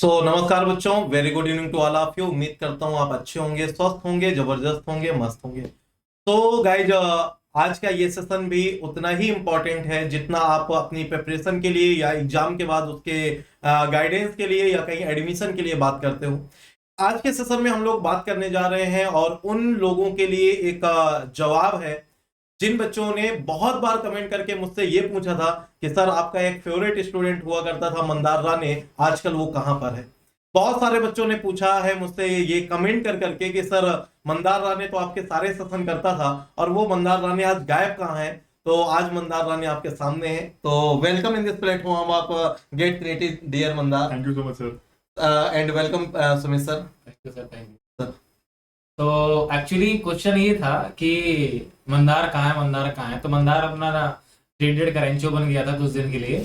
नमस्कार बच्चों, very good evening to all of you. उम्मीद करता हूँ आप अच्छे होंगे, स्वस्थ होंगे, जबरदस्त होंगे, मस्त होंगे। तो गाइज, आज का ये सेशन भी उतना ही इम्पोर्टेंट है जितना आप अपनी प्रिपरेशन के लिए या एग्जाम के बाद उसके गाइडेंस के लिए या कहीं एडमिशन के लिए बात करते हो। आज के सेशन में हम लोग बात करने जा रहे हैं और उन लोगों के लिए एक जवाब है जिन बच्चों ने बहुत बार कमेंट करके मुझसे ये पूछा था कि सर, आपका एक फेवरेट स्टूडेंट हुआ करता था मंदार राणे, आजकल वो कहाँ पर है। बहुत सारे बच्चों ने पूछा है मुझसे ये कमेंट कर करके कि सर, मंदार राणे तो आपके सारे सेशन करता था और वो मंदार राणे आज गायब कहाँ है। तो आज मंदार राणे आपके सामने है, तो वेलकम इन दिस प्लेटफॉर्म आप get creative dear Mandar. Thank you so much sir. And welcome Sumit sir. Thank you sir, thank you. तो एक्चुअली क्वेश्चन ये था कि मंदार कहाँ है, मंदार कहाँ है। तो मंदार अपना ट्रेडेड करेंचो बन गया था कुछ दिन के लिए।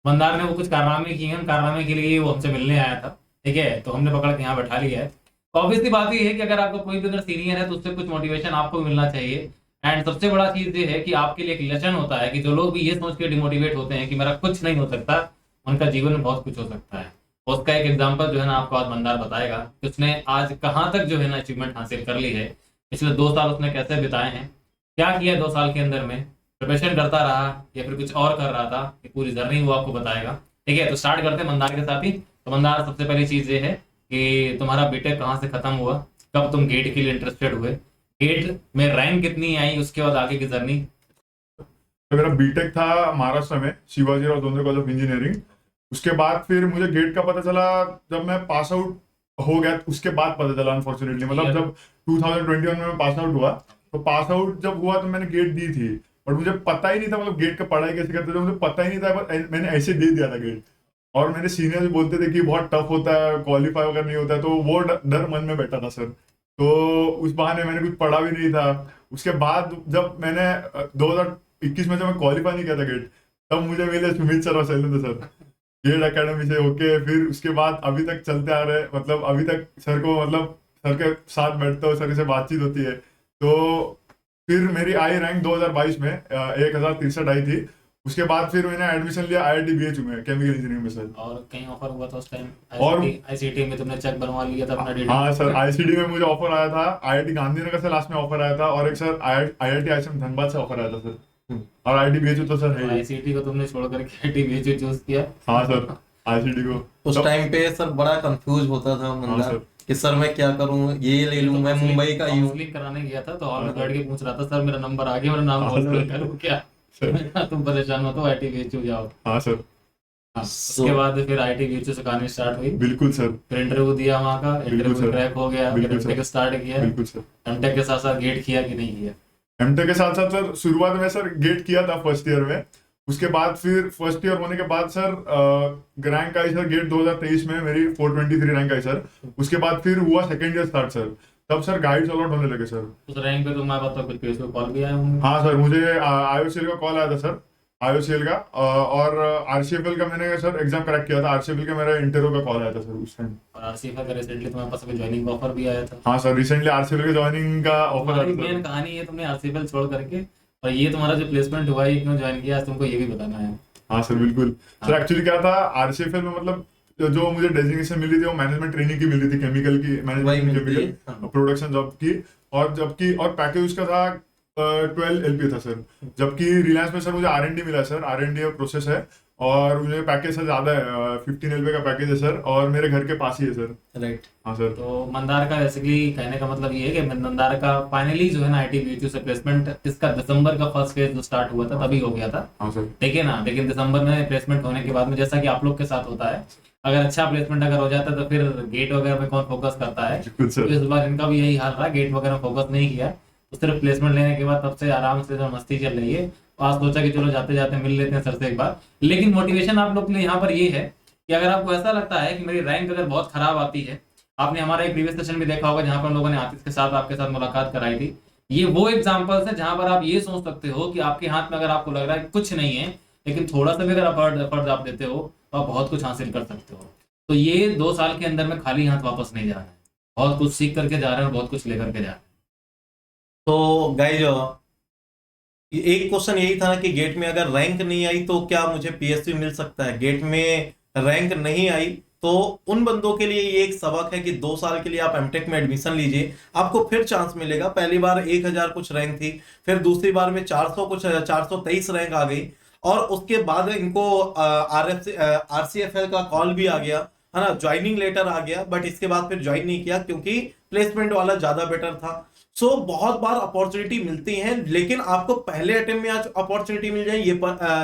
मंदार ने वो कुछ कारनामे किए हैं, उन कारनामे के लिए वो हमसे मिलने आया था। ठीक है, तो हमने पकड़ के यहाँ बैठा लिया है। तो ऑब्वियसली बात ये है कि अगर आपको कोई भी अगर सीनियर है तो उससे कुछ मोटिवेशन आपको भी मिलना चाहिए। एंड सबसे बड़ा चीज ये है कि आपके लिए एक लेसन होता है कि जो लोग भी ये सोच के डिमोटिवेट होते हैं कि मेरा कुछ नहीं हो सकता, उनका जीवन में बहुत कुछ हो सकता है। उसका एक एग्जांपल जो है ना आपको आज मंदार बताएगा कि उसने आज कहाँ तक जो है ना अचीवमेंट हासिल कर ली है। पिछले 2 साल उसने कैसे बिताए हैं, क्या किया 2 साल के अंदर में, प्रिपरेशन करता रहा या फिर कुछ और कर रहा था, ये पूरी जर्नी वो आपको बताएगा। ठीक है, तो स्टार्ट करते हैं मंदार के साथ ही। तो मंदार, सबसे पहली चीज ये है कि तुम्हारा बीटेक कहाँ से खत्म हुआ, कब तुम गेट के लिए इंटरेस्टेड हुए, गेट में रैंक कितनी आई, उसके बाद आगे की जर्नी। तो मेरा बीटेक था महाराष्ट्र में Shivajirao Jondhale college of engineering. उसके बाद फिर मुझे गेट का पता चला जब मैं पास आउट हो गया, उसके बाद पता चला अनफॉर्चुनेटली। मतलब जब 2021 में मैं पास आउट हुआ, तो पास आउट जब हुआ तो मैंने गेट दी थी, बट मुझे पता ही नहीं था मतलब गेट का पढ़ाई कैसे करते थे, मुझे पता ही नहीं था। बट मैंने ऐसे दे दिया था गेट। और मेरे सीनियर भी बोलते थे कि बहुत टफ होता है, क्वालिफाई अगर नहीं होता है, तो वो डर मन में बैठा था सर। तो उस बहाने मैंने कुछ पढ़ा भी नहीं था। उसके बाद जब मैंने 2021 में जब मैं क्वालिफाई नहीं किया था गेट, तब मुझे मिले सुमित सर और शैलेंद्र सर गेट एकेडमी से होके। फिर उसके बाद अभी तक चलते आ रहे, मतलब अभी तक सर को, मतलब सर के साथ बैठते हो, सर से बातचीत होती है। तो फिर मेरी आई रैंक 2022 में 1063 आई थी। उसके बाद फिर मैंने एडमिशन लिया IIT BHU में केमिकल इंजीनियरिंग में सर। और कहीं ऑफर हुआ था उस टाइम? और आईसीटी में तुमने चेक बनवा लिया था अपना डेटा? हाँ सर, ICD में मुझे ऑफर आया था, IIT गांधीनगर से लास्ट में ऑफर आया था, और एक सर IIT ISM धनबाद से ऑफर आया था सर। और IIT BHU तो सर है ही। आईसीटी को तुमने छोड़ करके आईटी बीएचयू चूज किया? हाँ सर, ICD को उस टाइम पे सर बड़ा कंफ्यूज होता था मंदार सर। कि सर मैं क्या करूं, ये ले लूं, मैं मुंबई का ही हूं। काउंसलिंग कराने गया था तो हॉल में बैठ के पूछ रहा था, सर मेरा नंबर आ गया, मेरा नाम काउंसलिंग करूं क्या? मैंने कहा, तुम परेशान मत हो, आईटी बीएचयू जाओ। हाँ सर, हाँ, उसके बाद फिर आईटी बीएचयू से कहानी स्टार्ट हुई। बिल्कुल सर, फिर इंटरव्यू दिया वहाँ का, इंटरव्यू सर। क्रैक हो गया, फिर बिल्कुल सर। एमटेक स्टार्ट किया। बिल्कुल सर। एमटेक के साथ साथ गेट किया कि नहीं किया? एमटेक के साथ साथ सर शुरुआत में सर गेट किया था फर्स्ट ईयर में। उसके बाद फिर फर्स्ट ईयर होने के बाद सर रैंक आई सर गेट 2023 में मेरी 423 रैंक आई सर। उसके बाद फिर हुआ सेकेंड ईयर स्टार्ट सर, तब सर गाइड्स अलॉट होने लगे सर। उस रैंक पे तुम्हारे पास तो कुछ पेश कॉल भी आए होंगे? हाँ सर, मुझे IOCL का कॉल आया था सर, IOCL का, और RCFL का मैंने सर एग्जाम क्रैक किया था। RCFL का मेरा इंटरव्यू का कॉल आया था सर उस टाइम। और आरसीएफ का रिसेंटली तुम्हारे पास अभी ज्वाइनिंग का ऑफर भी आया था? हाँ सर, रिसेंटली RCFL के ज्वाइनिंग का ऑफर आया तुम्हारी था सर। मेन कहानी है, तुमने आरसीएफ छोड़ करके और ये तुम्हारा जो प्लेसमेंट हुआ है, ये क्यों ज्वाइन किया, आज तुमको ये भी बताना है। हाँ सर, बिल्कुल सर। एक्चुअली क्या था, RCFL में मतलब जो मुझे डेजिग्नेशन मिली थी वो मैनेजमेंट ट्रेनिंग की मिली थी, केमिकल की, वही मैनेजमेंट मिलती है। केमिकल प्रोडक्शन जॉब की। और जबकि और पैकेज उसका था 12 LP था सर। जबकि रिलायंस में सर मुझे R&D मिला सर, R&D प्रोसेस है, और मुझे पैकेज सर ज्यादा है, 15 LP का पैकेज है सर, और मेरे घर के पास ही है सर। राइट। हाँ सर। तो मंदार का बेसिकली कहने का मतलब ये है कि मंदार का फाइनली जो है ना आईटी बीएचयू से प्लेसमेंट इसका दिसंबर का फर्स्ट फेज जो स्टार्ट हुआ था तभी हो गया था। हाँ सर। ठीक है ना, लेकिन दिसंबर में प्लेसमेंट होने के बाद में, जैसा कि आप लोग के साथ होता है, अगर अच्छा प्लेसमेंट अगर हो जाता है तो फिर गेट वगैरह में कौन फोकस करता है। बिल्कुल तो सर। इस बार इनका भी यही हाल रहा, गेट वगैरह फोकस नहीं किया, तो सिर्फ प्लेसमेंट लेने के बाद तब से आराम से जो मस्ती चल रही है। तो आज सोचा कि चलो जाते जाते मिल लेते हैं सर से एक बार। लेकिन मोटिवेशन आप लोग के लिए यहाँ पर ये है कि अगर आपको ऐसा लगता है कि मेरी रैंक अगर बहुत खराब आती है, आपने हमारा एक प्रीवियस सेशन भी देखा होगा जहां पर हम लोगों ने आतिश के साथ आपके साथ मुलाकात कराई थी। ये वो एग्जांपल्स है जहां पर आप ये सोच सकते हो कि आपके हाथ में अगर आपको लग रहा है कि कुछ नहीं है, लेकिन थोड़ा सा भी अगर एफर्ट आप देते हो तो आप बहुत कुछ हासिल कर सकते हो। तो ये 2 साल के अंदर में खाली हाथ वापस नहीं जा रहे हैं, बहुत कुछ सीख करके जा रहे हैं और बहुत कुछ लेकर के जा रहे हैं। तो गाइज, एक क्वेश्चन यही था ना कि गेट में अगर रैंक नहीं आई तो क्या मुझे PSU मिल सकता है। गेट में रैंक नहीं आई तो उन बंदों के लिए ये एक सबक है कि 2 साल के लिए आप एमटेक में एडमिशन लीजिए, आपको फिर चांस मिलेगा। पहली बार 1000 कुछ रैंक थी, फिर दूसरी बार में 400 कुछ 423 रैंक आ गई, और उसके बाद इनको आरसीएफएल का कॉल भी आ गया, है ना, ज्वाइनिंग लेटर आ गया, बट इसके बाद फिर ज्वाइन नहीं किया क्योंकि प्लेसमेंट वाला ज्यादा बेटर था। सो बहुत बार अपॉर्चुनिटी मिलती है, लेकिन आपको पहले अटेम्प्ट में आज अपॉर्चुनिटी मिल जाए ये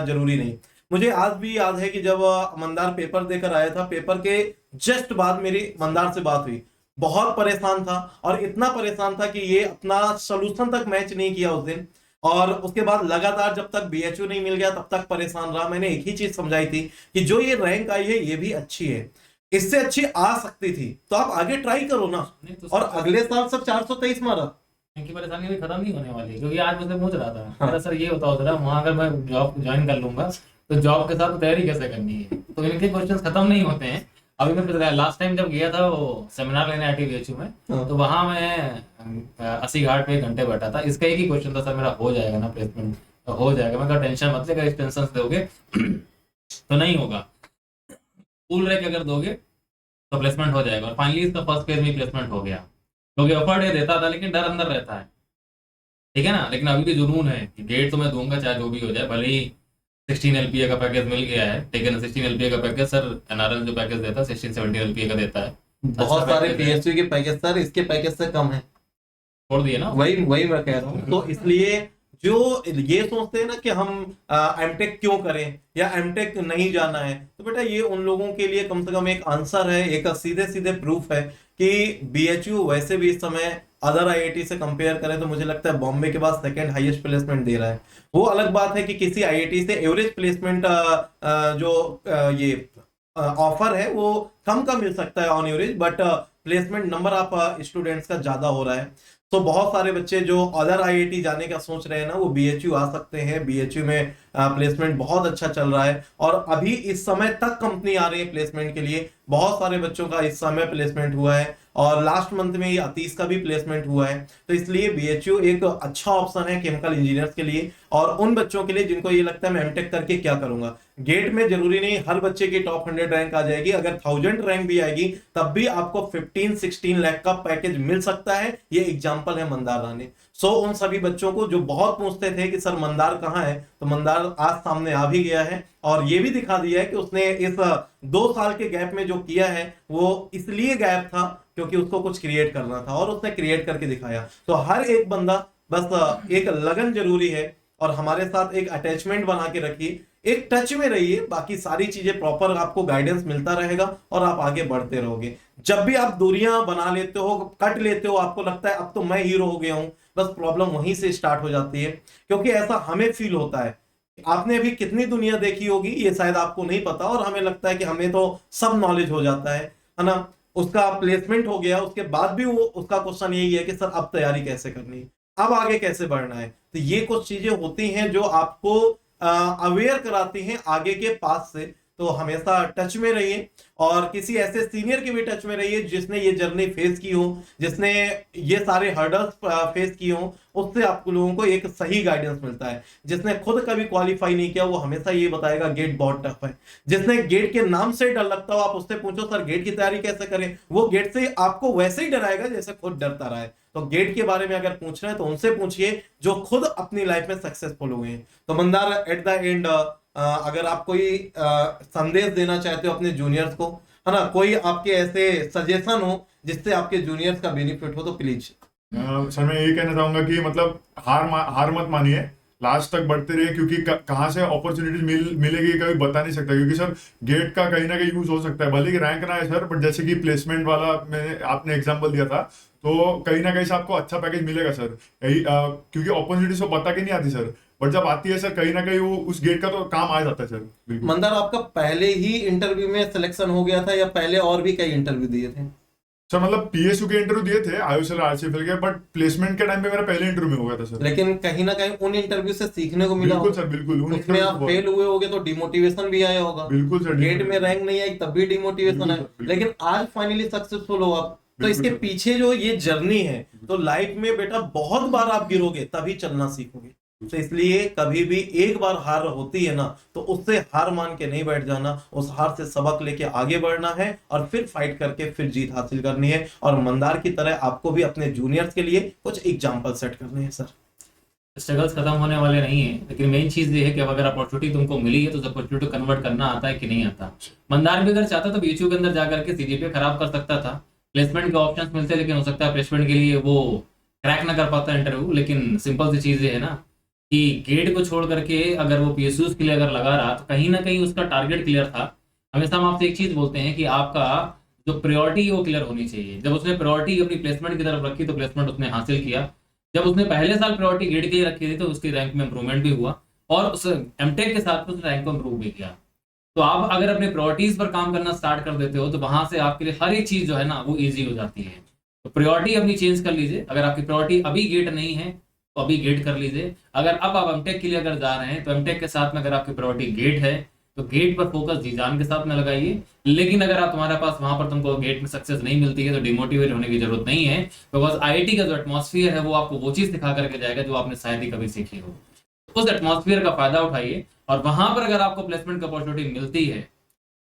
जरूरी नहीं। मुझे आज भी याद है कि जब मंदार पेपर देकर आया था, पेपर के जस्ट बाद मेरी मंदार से बात हुई। बहुत परेशान था, और इतना परेशान था कि ये अपना सोल्यूशन तक मैच नहीं किया उस दिन, और उसके बाद लगातार जब तक बीएचयू नहीं मिल गया तब तक परेशान रहा। मैंने एक ही चीज समझाई थी कि जो ये रैंक आई है ये भी अच्छी है, इससे अच्छी आ सकती थी, तो आप आगे ट्राई करो ना। नहीं तो और अगले साल सब 423 मारा। इनकी परेशानी अभी खत्म नहीं होने वाली, क्योंकि आज मुझे पूछ रहा था, मेरा सर ये बताओ जरा, वहां अगर मैं जॉब ज्वाइन कर लूंगा तो जॉब के साथ तैयारी कैसे करनी है। तो इनके क्वेश्चंस खत्म नहीं होते हैं। अभी मैं लास्ट टाइम जब गया था वो सेमिनार लेने IIT में, तो वहां मैं 80 घाट पे 1 घंटे बैठा था। इसका एक ही क्वेश्चन था, सर मेरा हो जाएगा ना प्लेसमेंट? तो हो जाएगा। मैं कहा टेंशन मत ले, अगर टेंशन दोगे तो नहीं होगा, फुल रैंक अगर दोगे तो प्लेसमेंट हो जाएगा। और फाइनली इसका फर्स्ट फेज में प्लेसमेंट हो गया, क्योंकि ऑफर्ड ये देता था लेकिन डर अंदर रहता है, ठीक है ना। लेकिन अभी भी जुनून है कि गेट तो मैं दूंगा चाहे जो भी हो जाए, भले ही 16 LPA का पैकेज मिल गया है, लेकिन 16 LPA का पैकेज सर NRL जो पैकेज देता है 16-17 LPA का देता है। बहुत अच्छा सारे पैकेज है। पीएसयू के पैकेज सर इसके पैकेज से कम है, छोड़ दिए ना। वही वही मैं कह रहा हूँ। तो इसलिए जो ये सोचते हैं ना कि हम एमटेक क्यों करें या एमटेक नहीं जाना है, तो बेटा ये उन लोगों के लिए कम से कम एक आंसर है, एक सीधे सीधे प्रूफ है कि बीएचयू वैसे भी इस समय अदर आईआईटी से कंपेयर करें तो मुझे लगता है बॉम्बे के बाद सेकंड हाईएस्ट प्लेसमेंट दे रहा है। वो अलग बात है कि किसी आईआईटी से एवरेज प्लेसमेंट ये ऑफर है वो कम का मिल सकता है on average, but placement number आप स्टूडेंट्स का ज्यादा हो रहा है। तो बहुत सारे बच्चे जो अदर आईआईटी जाने का सोच रहे हैं ना, वो बीएचयू आ सकते हैं। बीएचयू में प्लेसमेंट बहुत अच्छा चल रहा है, और अभी इस समय तक कंपनी आ रही है प्लेसमेंट के लिए। बहुत सारे बच्चों का इस समय प्लेसमेंट हुआ है, और लास्ट मंथ में ये अतीश का भी प्लेसमेंट हुआ है। तो इसलिए बीएचयू एक अच्छा ऑप्शन है केमिकल इंजीनियर्स के लिए, और उन बच्चों के लिए जिनको ये लगता है मैं एमटेक करके क्या करूंगा। गेट में जरूरी नहीं हर बच्चे की टॉप 100 रैंक आ जाएगी, अगर 1000 रैंक भी आएगी तब भी आपको 15-16 लाख का पैकेज मिल सकता है। ये एग्जांपल है मंदार राणे। सो उन सभी बच्चों को जो बहुत पूछते थे कि सर मंदार कहाँ है, तो मंदार आज सामने आ भी गया है, और ये भी दिखा दिया है कि उसने इस 2 साल के गैप में जो किया है वो इसलिए गैप था क्योंकि उसको कुछ क्रिएट करना था, और उसने क्रिएट करके दिखाया। तो हर एक बंदा बस एक लगन जरूरी है, और हमारे साथ एक अटैचमेंट बना के रखिए, एक टच में रहिए, बाकी सारी चीजें प्रॉपर आपको गाइडेंस मिलता रहेगा और आप आगे बढ़ते रहोगे। जब भी आप दूरियां बना लेते हो, कट लेते हो, आपको लगता है अब तो मैं हीरो हो गया हूं, बस प्रॉब्लम वहीं से स्टार्ट हो जाती है। क्योंकि ऐसा हमें फील होता है, आपने अभी कितनी दुनिया देखी होगी ये शायद आपको नहीं पता, और हमें लगता है कि हमें तो सब नॉलेज हो जाता है ना। उसका प्लेसमेंट हो गया, उसके बाद भी वो उसका क्वेश्चन यही है कि सर अब तैयारी कैसे करनी है, अब आगे कैसे बढ़ना है। तो ये कुछ चीजें होती हैं जो आपको अवेयर कराती हैं आगे के पास से। तो हमेशा टच में रहिए, और किसी ऐसे सीनियर के भी टच में रहिए जिसने ये जर्नी फेस की हो, जिसने ये सारे हर्डल्स फेस किए हो। उससे आप लोगों को एक सही गाइडेंस मिलता है। जिसने खुद कभी क्वालिफाई नहीं किया वो हमेशा ये बताएगा गेट बहुत टफ है। जिसने गेट के नाम से डर लगता हो, आप उससे पूछो सर गेट की तैयारी कैसे करें, वो गेट से आपको वैसे ही डराएगा जैसे खुद डरता रहा है। तो गेट के बारे में अगर पूछ रहे हैं तो उनसे पूछिए जो खुद अपनी लाइफ में सक्सेसफुल हुए हैं। तो मंदार एट द एंड अगर आप कोई संदेश देना चाहते हो अपने जूनियर्स को, है ना, कोई आपके ऐसे सजेशन हो जिससे आपके जूनियर्स का बेनिफिट हो, तो प्लीज। सर मैं यही कहना चाहूंगा कि मतलब हार मत मानिए, लास्ट तक बढ़ते रहिए, क्योंकि कहाँ से अपॉर्चुनिटीज मिलेगी कभी बता नहीं सकता। क्योंकि सर गेट का कहीं ना कहीं यूज हो सकता है, भले कि रैंक ना है सर, बट जैसे कि प्लेसमेंट वाला मैंने आपने एग्जांपल दिया था, तो कहीं ना कहीं से आपको अच्छा पैकेज मिलेगा सर। यही क्योंकि अपॉर्चुनिटीज को बता के नहीं आती सर, बट जब आती है सर कहीं ना कहीं वो उस गेट का तो काम आ जाता है सर। बिल्कुल। मंदार आपका पहले ही इंटरव्यू में सिलेक्शन हो गया था या पहले और भी कई इंटरव्यू दिए थे? सर मतलब पीएसयू के इंटरव्यू दिए थे, आईओएसएल आरसीएफएल के, बट प्लेसमेंट के टाइम पे मेरा पहले इंटरव्यू में हो गया था सर। लेकिन कहीं ना कहीं उन इंटरव्यू से सीखने को मिला बिल्कुल होगा। सर, बिल्कुल। उसमें आप फेल हुए होगे तो डिमोटिवेशन भी आया होगा। बिल्कुल सर। गेट में रैंक नहीं आई तब भी डिमोटिवेशन बिल्कुल आया, सर, बिल्कुल। लेकिन आज फाइनली सक्सेसफुल हो आप। तो बिल्कुल इसके सर। पीछे जो ये जर्नी है, तो लाइफ में बेटा बहुत बार आप गिरोगे तभी चलना सीखोगे। तो इसलिए कभी भी एक बार हार होती है ना, तो उससे हार मान के नहीं बैठ जाना, उस हार से सबक लेके आगे बढ़ना है और फिर फाइट करके फिर जीत हासिल करनी है। और मंदार की तरह आपको भी अपने जूनियर्स के लिए कुछ एग्जाम्पल सेट करने हैं सर। स्ट्रगल्स खत्म होने वाले नहीं है, लेकिन मेन चीज ये है कि अब अगर अपॉर्चुनिटी तुमको मिली है तो उस अपॉर्चुनिटी को कन्वर्ट करना आता है कि नहीं आता। मंदार भी अगर चाहता तो बीएचयू के अंदर जाकर के सीजीपीए खराब कर सकता था, प्लेसमेंट के ऑप्शंस मिलते, लेकिन हो सकता है प्लेसमेंट के लिए वो क्रैक ना कर पाता इंटरव्यू। लेकिन सिंपल सी चीज ये है ना कि गेट को छोड़ करके अगर वो पीएसयूज के लिए अगर लगा रहा तो कहीं ना कहीं उसका टारगेट क्लियर था। हमेशा हम आपसे एक चीज बोलते हैं कि आपका जो प्रायोरिटी है वो क्लियर होनी चाहिए। जब उसने प्रायोरिटी अपनी प्लेसमेंट की तरफ रखी तो प्लेसमेंट उसने हासिल किया। जब उसने पहले साल प्रायोरिटी गेट के लिए रखी थी तो उसकी रैंक में इंप्रूवमेंट भी हुआ और उस एमटेक के साथ में उसने रैंक को इंप्रूव भी किया। तो आप अगर अपने प्रायोरिटीज पर काम करना स्टार्ट कर देते हो तो वहां से आपके लिए हर एक चीज जो है ना वो इजी हो जाती है। तो प्रायोरिटी अपनी चेंज कर लीजिए। अगर आपकी प्रायोरिटी अभी गेट नहीं है तो अभी गेट कर लीजिए। अगर अब आप एमटेक के लिए अगर जा रहे हैं तो एमटेक के साथ में अगर आपकी प्रायोरिटी गेट है तो गेट पर फोकस जी जान के साथ में लगाइए। लेकिन अगर आप तुम्हारे पास वहां पर तुमको गेट में सक्सेस नहीं मिलती है तो डिमोटिवेट होने की जरूरत नहीं है, बिकॉज आईआईटी का जो एटमॉस्फेयर है वो आपको वो चीज दिखा करके जाएगा जो आपने शायद ही कभी सीखी हो। उस एटमॉस्फेयर का फायदा उठाइए और वहां पर अगर आपको प्लेसमेंट की अपॉर्चुनिटी मिलती है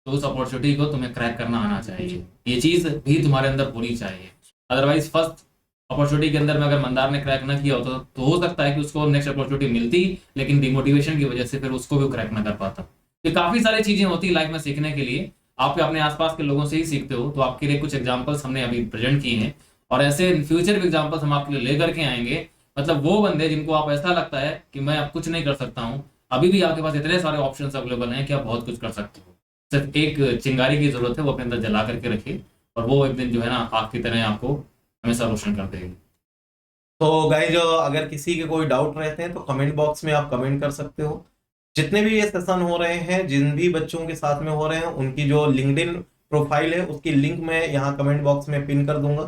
तो उस अपॉर्चुनिटी को तुम्हें क्रैक करना आना चाहिए। ये चीज भी तुम्हारे अंदर होनी चाहिए। अदरवाइज फर्स्ट अपॉर्चुनिटी के अंदर में अगर मंदार ने क्रैक ना किया हो तो हो सकता है कि उसको नेक्स्ट अपॉर्चुनिटी मिलती, लेकिन डिमोटिवेशन की वजह से फिर उसको भी क्रैक ना कर पाता। तो काफी सारी चीजें होती है लाइफ में सीखने के लिए। आप अपने आसपास के लोगों से ही सीखते हो। तो आपके लिए कुछ एग्जांपल्स हमने अभी प्रेजेंट किए हैं और ऐसे फ्यूचर भी एग्जांपल्स हम आपके लिए लेकर के आएंगे। मतलब वो बंदे जिनको आप ऐसा लगता है कि मैं अब कुछ नहीं कर सकता हूँ, अभी भी आपके पास इतने सारे ऑप्शंस अवेलेबल हैं कि आप बहुत कुछ कर सकते हो। सिर्फ एक चिंगारी की जरूरत है, वो अपने अंदर जला करके रखिए और वो एक दिन जो है ना आग की तरह आपको हमेशा रोशन कर देगी। तो गाइज अगर किसी के कोई डाउट रहते हैं तो कमेंट बॉक्स में आप कमेंट कर सकते हो। जितने भी ये सेशन हो रहे हैं, जिन भी बच्चों के साथ में हो रहे हैं, उनकी जो लिंक्डइन प्रोफाइल है उसकी लिंक मैं यहाँ कमेंट बॉक्स में पिन कर दूंगा,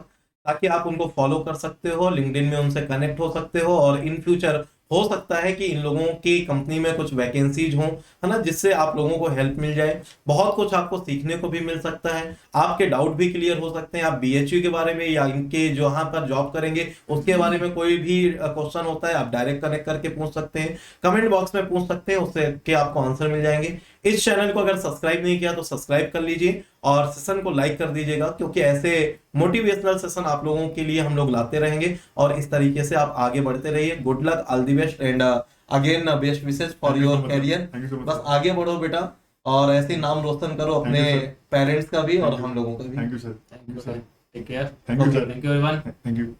ताकि आप उनको फॉलो कर सकते हो, लिंक्डइन में उनसे कनेक्ट हो सकते हो। और इन फ्यूचर हो सकता है कि इन लोगों की कंपनी में कुछ वैकेंसीज हों, है ना, जिससे आप लोगों को हेल्प मिल जाए। बहुत कुछ आपको सीखने को भी मिल सकता है, आपके डाउट भी क्लियर हो सकते हैं। आप बीएचयू के बारे में या इनके जहाँ पर जॉब करेंगे उसके बारे में कोई भी क्वेश्चन होता है, आप डायरेक्ट कनेक्ट करके पूछ सकते हैं, कमेंट बॉक्स में पूछ सकते हैं, उससे के आपको आंसर मिल जाएंगे। इस चैनल को अगर सब्सक्राइब नहीं किया तो सब्सक्राइब कर लीजिए और सेशन को लाइक कर दीजिएगा, क्योंकि ऐसे मोटिवेशनल सेशन आप लोगों के लिए हम लोग लाते रहेंगे और इस तरीके से आप आगे बढ़ते रहिए। Good luck, all the best and again best wishes for Thank you so your much, career. sir. Thank you so much, बस sir. आगे बढ़ो बेटा और ऐसे नाम रोशन करो Thank अपने you, sir. पेरेंट्स का भी और Thank you. हम लोगों का भी। Thank you, sir. Thank you sir, take care, Thank you, Okay. sir. Thank you everyone. Thank you.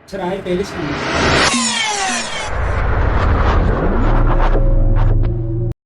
Sir आए पहले से